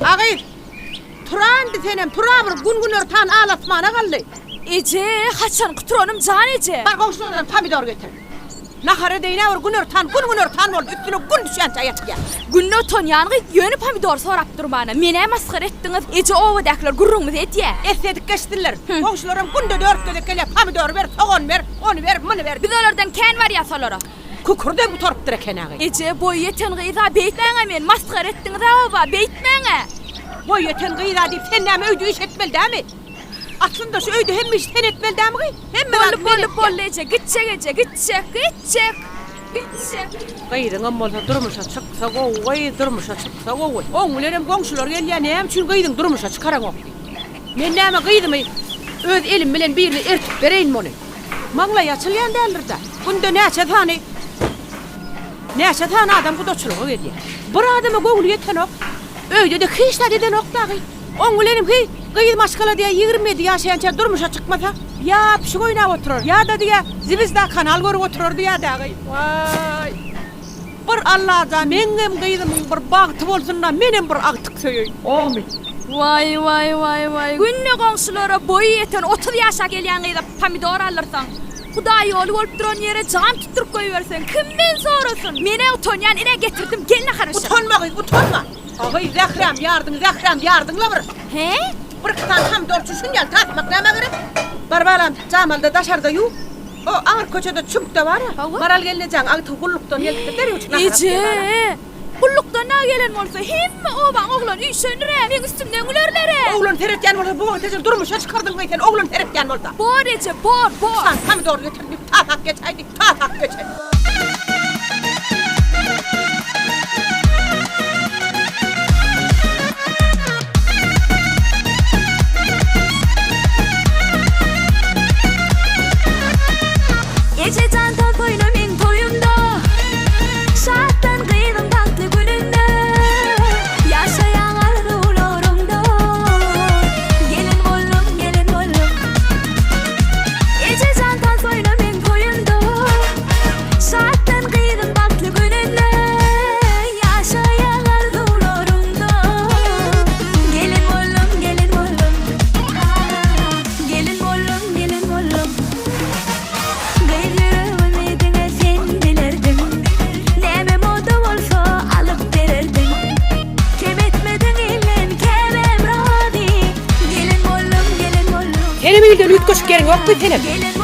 Agay. Turan desenem turabır gün örtan ağlatmana galdy. Ece, haçan kuturanım can Ece. Bar komşulardan pomidor getir. Nahara deyine var gün örtan bol üstüne gün düşen çayat gel. Günne ton yanğı yönü pomidor sorap durmana. Mene maskar ettiniz. Ece ovadakiler gurrumuz etiye. Esnedik geçtiler. Komşularım günde 4 köde kele pomidor ver, soğan ver, onu ver, bunu ver. Biz olardan ken var ya solara. Kukurde bu torp direk kenağı. Ece boy yeten gıyda beytmene men maskar ettiniz ava beytmene. Boy yeten gıyda deyip sen näme öýdü iş etmeli dämi? Aslında şu öýdü hemme iş sen etmeli dämi? Hemme Bol Ece gitçek Ece gitçek. Gıydyň bolsa durmuşa çyksa gowy, durmuşa çyksa gowy. Oňularym goňşular gelýän hem üçin gıydyň durmuşa çykaraň ok. Men näme gıydymy? Öz elim bilen birini ertip bereýin mony. Maňla ýaçylýan däldir da. Günde näçe tane adam gudaçylygy edýär. Bir adama goňuly ýeten ok. Öýde de hiçde deden ok dagy. Oňularym ki gıydy maşgala diýe 20 ýaşaýança durmuşa çykmasa, ya pişik oýnap oturar. Ya da diýe zibizde kanal görüp oturar diýe dagy. Vay. Bir Allah'a meňem gıydymyň bir bagty bolsun da menem bir agtyk söýeýin. Ogmy. Vay. Günne goňşulara boy yeten 30 ýaşa gelýän gıyda pomidor alyrsan. Hudaý ol bolup duran ýere jam tutup goýbersen, kimden sorasyn? Mene utanýan ine getirdim, gelne garaşyr. Utanma. Agay Zähram ýardyňla bir. He? Bir kıtan tam dorçuşun gel tatmak näme gerek? Barbaram Jamalda daşarda ýu. O aňyr köçede çümkde bar ya. Baral gelnejaň agty gullukdan ýelkide deri uçna. Ece. Gullukdan na gelen bolsa hemme obaň oglan üýşenire, men üstümden gülerlere. Oglan teretýän bolsa bu teje durmuşa çykardyň gaýtan oglan teretýän bolsa. Bor Ece, bor. Sen tam doğru getirdik. Tak geçeydik. Ece candan toyna men toyumda. Şattan gıydım tatlı gününde. Yaşayan arzularımda. Gelin oğlum. Ece candan toyna men toyumda. Şattan gıydım tatlı gününde. Yaşayan arzularımda. Gelin oğlum. Gelin oğlum. Benim ilde lütkoşuk yerin yok mu senin?